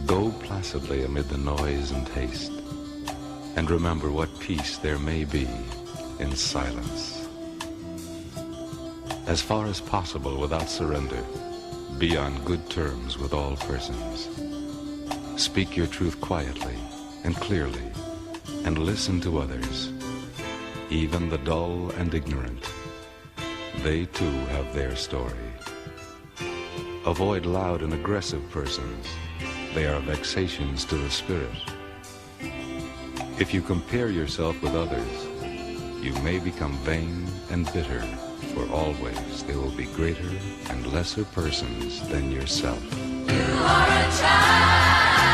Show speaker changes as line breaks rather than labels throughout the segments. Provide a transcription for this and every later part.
Go placidly amid the noise and haste, and remember what peace there may be in silence. As far as possible without surrender, be on good terms with all persons. Speak your truth quietly and clearly, and listen to others, even the dull and ignorant. They too have their story. Avoid loud and aggressive persons. They are vexations to the spirit. If you compare yourself with others, you may become vain and bitter, for always there will be greater and lesser persons than yourself.
You are a child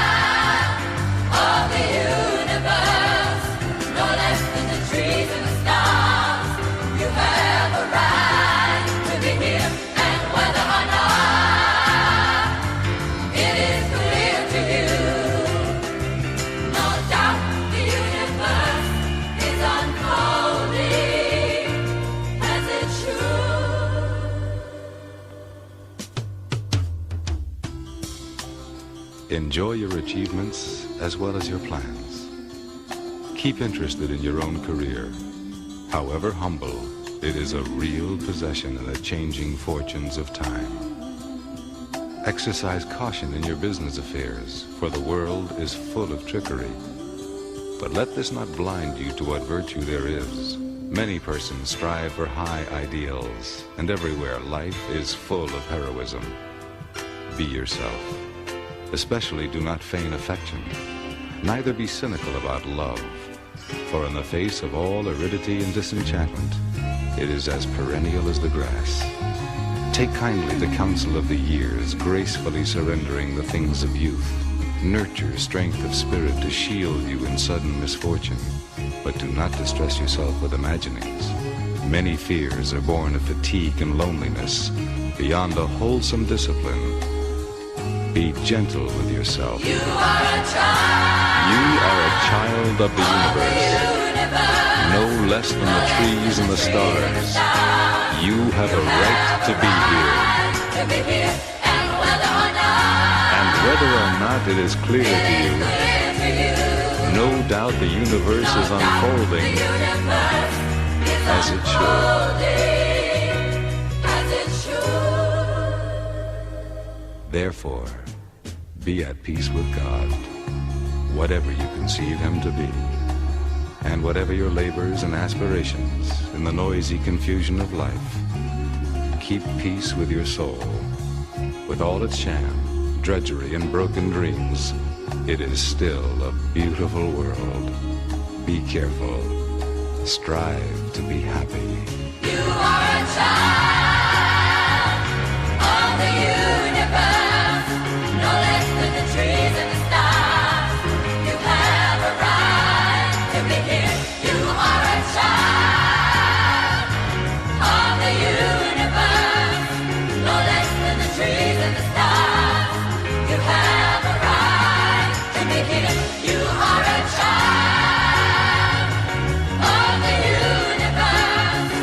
of the universe, no less than the trees and the stars. You have a right to be here, and whether or not it is clear to you, no doubt the universe is unfolding as it should.
Enjoy your achievements as well as your plans. Keep interested in your own career. However humble, it is a real possession in the changing fortunes of time. Exercise caution in your business affairs, for the world is full of trickery. But let this not blind you to what virtue there is. Many persons strive for high ideals, and everywhere life is full of heroism. Be yourself. Especially do not feign affection. Neither be cynical about love, for in the face of all aridity and disenchantment, it is as perennial as the grass. Take kindly the counsel of the years, gracefully surrendering the things of youth. Nurture strength of spirit to shield you in sudden misfortune, but do not distress yourself with imaginings. Many fears are born of fatigue and loneliness. Beyond a wholesome discipline, be gentle with yourself.
You are a child.
You are a child of the universe. No less than the trees and the stars. You have a right to be here.
And
whether or not it is clear to you, no doubt the universe is unfolding as it should. Therefore, be at peace with God, whatever you conceive Him to be, and whatever your labors and aspirations in the noisy confusion of life. Keep peace with your soul. With all its sham, drudgery, and broken dreams, it is still a beautiful world. Be careful. Strive to be happy.
You are a child of the universe, no less than the trees and the stars. You have a right to be here. You are a child of the universe, no less than the trees and the stars. You have a right to be here. You are a child of the universe,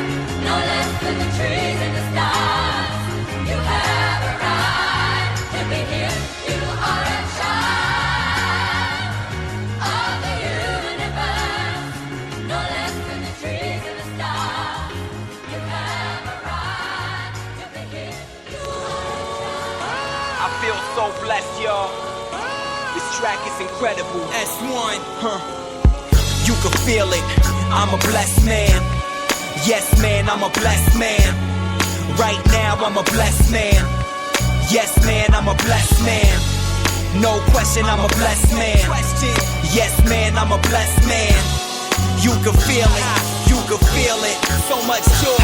no less than the trees and the stars. You have a right to be here. You are a child of the universe, no less than the trees and the stars. You have a right to be here. You
I feel so blessed, y'all. This track is incredible. S1, You can feel it. I'm a blessed man. Yes, man, I'm a blessed man. Right now, I'm a blessed man. Yes, man, I'm a blessed man. No question, I'm a blessed man. Yes, man, I'm a blessed man. You can feel it. You can feel it. So much joy.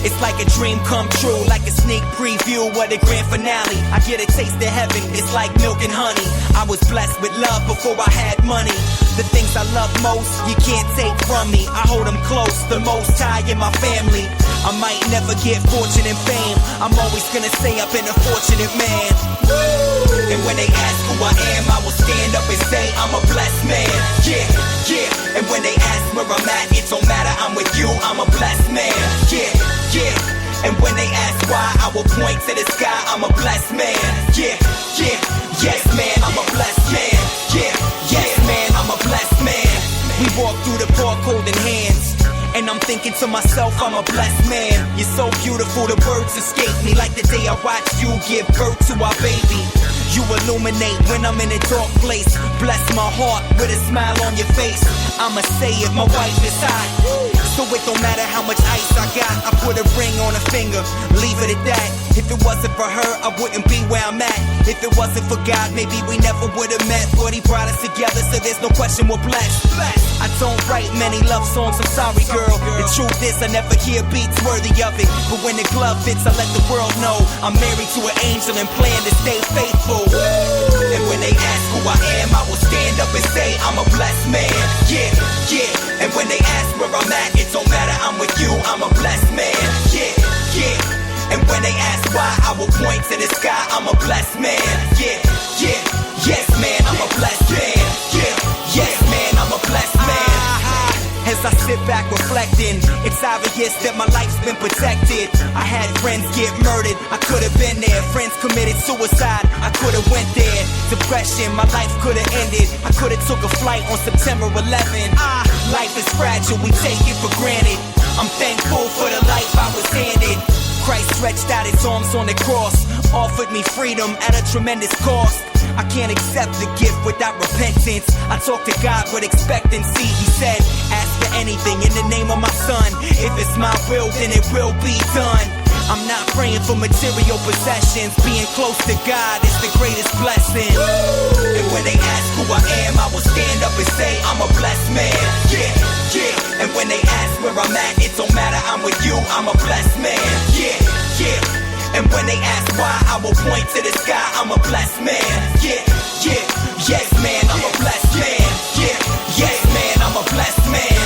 It's like a dream come true, like a sneak preview of the grand finale. I get a taste of heaven, it's like milk and honey. I was blessed with love before I had money. The things I love most, you can't take from me. I hold them close, the most high in my family. I might never get fortune and fame, I'm always gonna say I've been a fortunate man. And when they ask who I am, I will stand up and say I'm a blessed man. Yeah, yeah. And when they ask where I'm at, it don't matter, I'm with you, I'm a blessed man. Yeah, yeah. And when they ask why, I will point to the sky, I'm a blessed man. Yeah, yeah. Yes, walk through the park holding hands. And I'm thinking to myself, I'm a blessed man. You're so beautiful, the words escape me. Like the day I watched you give birth to our baby. You illuminate when I'm in a dark place. Bless my heart with a smile on your face. I'ma say it, my wife is hot. So it don't matter how much ice I got. I put a ring on her finger, leave it at that. If it wasn't for her, I wouldn't be where I'm at. If it wasn't for God, maybe we never would've met. But he brought us together, so there's no question we're blessed. I don't write many love songs, I'm sorry girl. The truth is I never hear beats worthy of it. But when the glove fits, I let the world know I'm married to an angel and plan to stay faithful. And when they ask who I am, I will stand up and say I'm a blessed man. Yeah, yeah. And when they ask where I'm at, it don't matter, I'm with you, I'm a blessed man. Yeah, yeah. And when they ask why, I will point to the sky, I'm a blessed man. Yeah, yeah. Yes man, I'm a blessed man. Yeah, yes man, I'm a blessed man. As I sit back reflecting, it's obvious that my life's been protected. I had friends get murdered, I could've been there. Friends committed suicide, I could've went there. Depression, my life could've ended. I could've took a flight on September 11. Life is fragile, we take it for granted. I'm thankful for the life I was handed. Christ stretched out his arms on the cross, offered me freedom at a tremendous cost. I can't accept the gift without repentance. I talk to God with expectancy. He said, ask for anything in the name of my son. If it's my will, then it will be done. I'm not praying for material possessions. Being close to God is the greatest blessing. And when they ask who I am, I will stand up and say I'm a blessed man. Yeah, yeah. And when they ask where I'm at, it don't matter, I'm with you, I'm a blessed man. Yeah, yeah. And when they ask why, I will point to the sky, I'm a blessed man. Yeah, yeah. Yes man, I'm a blessed man. Yeah, yes man, I'm a blessed man.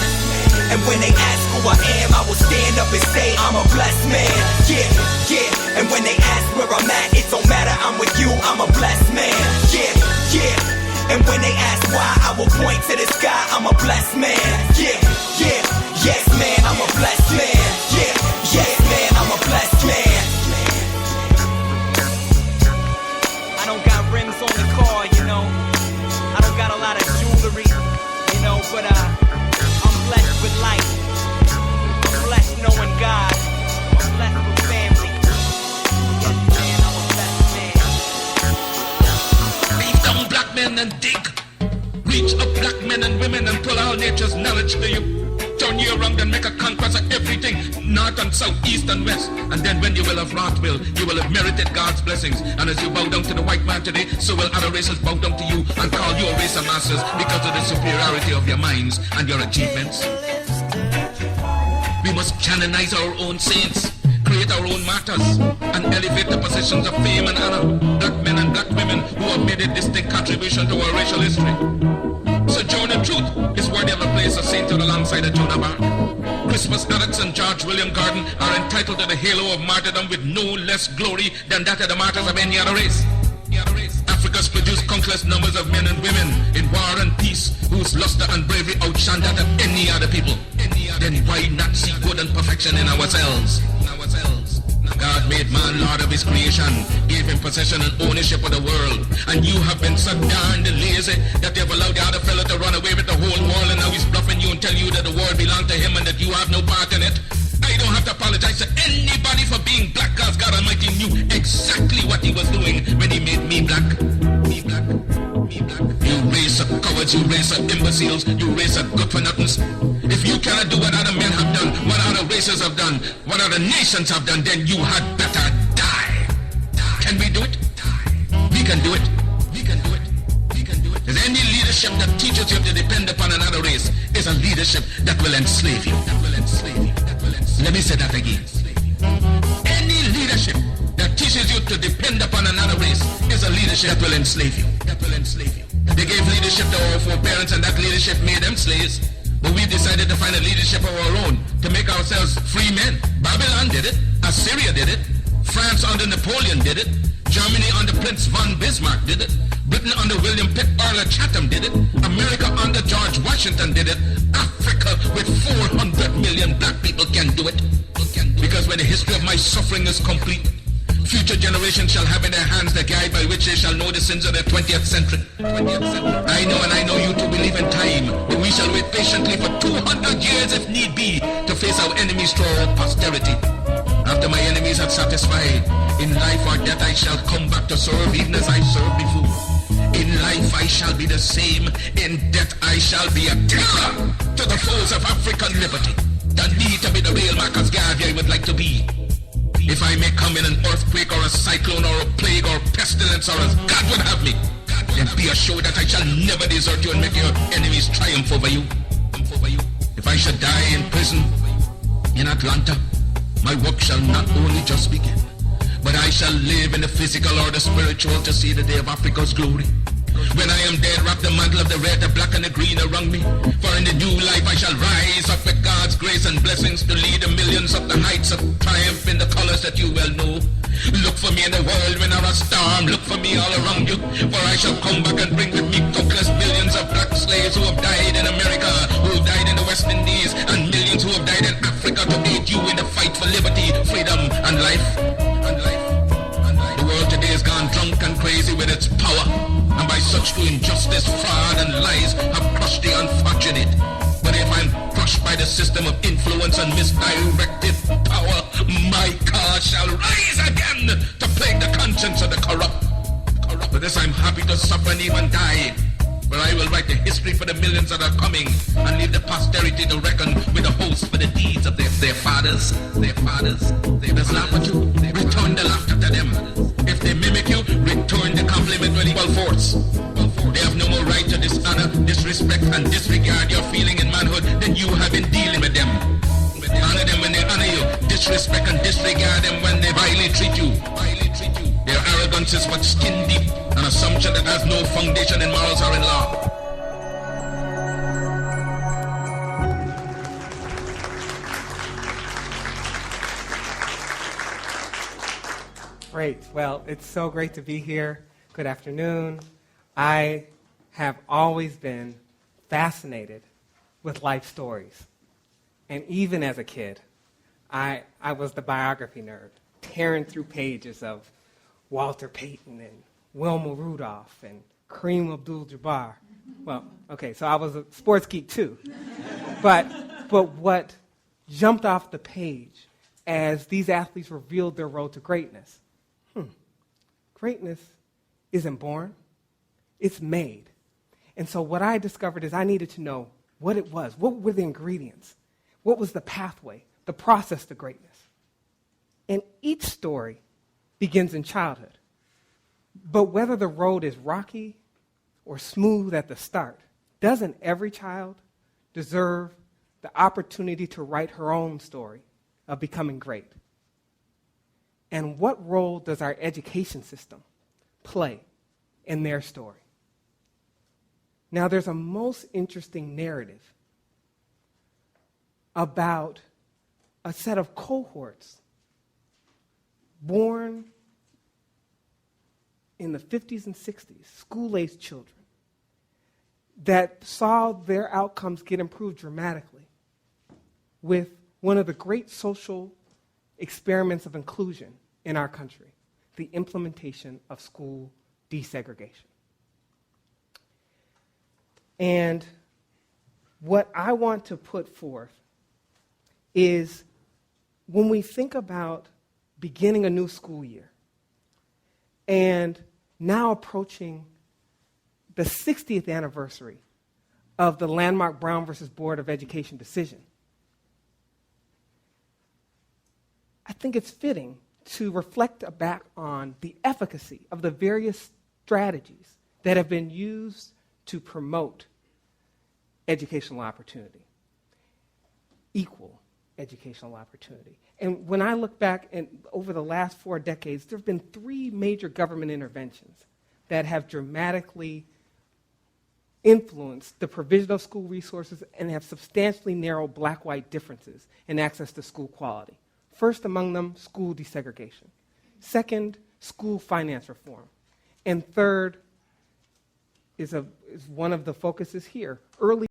And when they ask who I am, I will stand up and say I'm a blessed man. Yeah, yeah. And when they ask where I'm at, it don't matter, I'm with you, I'm a blessed man. Yeah, yeah. And when they ask why, I will point to the sky, I'm a blessed man. Yeah, yeah. Yes man, I'm a blessed man. Yeah, yes man, I'm a blessed man. I don't got rims on the car, you know. I don't got a lot of jewelry, you know, but I'm blessed with life. I'm blessed knowing God. I'm blessed with family. Yes, man, I'm a blessed man.
Leave down black men and dig. Reach up black men and women and pull all nature's knowledge to you. Turn you around and make a conquest of everything, north and south, east and west. And then when you will have wrought will, you will have merited God's blessings. And as you bow down to the white man today, so will other races bow down to you and call you a race of masters because of the superiority of your minds and your achievements. We must canonize our own saints, create our own martyrs, and elevate the positions of fame and honor. Black men and black women who have made a distinct contribution to our racial history. Sojourner Truth is worthy of a place of sainthood alongside of Joan of Arc. Christmas Addicts and George William Gordon are entitled to the halo of martyrdom with no less glory than that of the martyrs of any other race. Africa's produced countless numbers of men and women in war and peace whose luster and bravery outshine that of any other people. Then why not see good and perfection in ourselves? God made man Lord of his creation, gave him possession and ownership of the world. And you have been so darned lazy that they've allowed the other fellow to run away with the whole world, and now he's bluffing you and tell you that the world belongs to him and that you have no part in it. I don't have to apologize to anybody for being black, because God Almighty knew exactly what he was doing when he made me black. Me black. Me black. You race of cowards, you race of imbeciles, you race of good-for-nothings. If you cannot do what other men have done, what other races have done, what other nations have done, then you had better die. Can we do it? We can do it. We can do it. We can do it. There's any leadership that teaches you to depend upon another race is a leadership that will enslave you. That will enslave you. That will enslave you. Let me say that again. Any leadership that teaches you to depend upon another race is a leadership that will enslave you. That will enslave you. They gave leadership to our foreparents, and that leadership made them slaves. But we decided to find a leadership of our own to make ourselves free men. Babylon did it. Assyria did it. France under Napoleon did it. Germany under Prince von Bismarck did it. Britain under William Pitt Earl of Chatham did it. America under George Washington did it. Africa with 400 million black people can do it. Because when the history of my suffering is complete, future generations shall have in their hands the guide by which they shall know the sins of the 20th century. I know, and I know you too believe in time, but we We shall wait patiently for 200 years if need be to face our enemies throughout posterity. After my enemies are satisfied, in life or death I shall come back to serve even as I served before. In life I shall be the same, in death I shall be a terror to the foes of African liberty. The need to be the real Marcus Garvey I would like to be. If I may come in an earthquake or a cyclone or a plague or pestilence or as God would have me, then be assured that I shall never desert you and make your enemies triumph over you. If I should die in prison in Atlanta, my work shall not only just begin, but I shall live in the physical or the spiritual to see the day of Africa's glory. When I am dead, wrap the mantle of the red, the black, and the green around me. For in the new life I shall rise up with God's grace and blessings to lead the millions up the heights of triumph in the colors that you well know. Look for me in the world when a storm. Look for me all around you. For I shall come back and bring with me countless millions of black slaves who have died in America, who have died in the West Indies, and millions who have died in Africa to aid you in the fight for liberty, freedom, and life. The world today has gone drunk and crazy with its power, and by such to injustice, fraud, and lies have crushed the unfortunate. But if I'm crushed by the system of influence and misdirected power, my cause shall rise again to plague the conscience of the corrupt. For this I'm happy to suffer and even die, for I will write the history for the millions that are coming and leave the posterity to reckon with the host for the deeds of their fathers. They just laugh at you, return the laughter to them. If they mimic you, return the compliment with equal force. They have no more right to dishonor, disrespect, and disregard your feeling in manhood than you have in dealing with them. Honor them when they honor you, disrespect and disregard them when they vilely treat you. Their arrogance is but skin deep, an assumption that has no foundation in morals or in law.
Great. Well, it's so great to be here. Good afternoon. I have always been fascinated with life stories. And even as a kid, I was the biography nerd, tearing through pages of Walter Payton and Wilma Rudolph and Kareem Abdul-Jabbar. Well, okay, so I was a sports geek too. But what jumped off the page as these athletes revealed their road to greatness, greatness isn't born, it's made. And so what I discovered is I needed to know what it was. What were the ingredients? What was the pathway, the process to greatness? And each story begins in childhood. But whether the road is rocky or smooth at the start, doesn't every child deserve the opportunity to write her own story of becoming great? And what role does our education system play in their story? Now, there's a most interesting narrative about a set of cohorts born in the 50s and 60s, school-aged children, that saw their outcomes get improved dramatically with one of the great social experiments of inclusion in our country, the implementation of school desegregation. And what I want to put forth is when we think about beginning a new school year and now approaching the 60th anniversary of the landmark Brown versus Board of Education decision, I think it's fitting to reflect back on the efficacy of the various strategies that have been used to promote educational opportunity, equal educational opportunity. And when I look back over the last 4 decades, there have been 3 major government interventions that have dramatically influenced the provision of school resources and have substantially narrowed black-white differences in access to school quality. First among them, school desegregation. Second, school finance reform. And third is one of the focuses here, early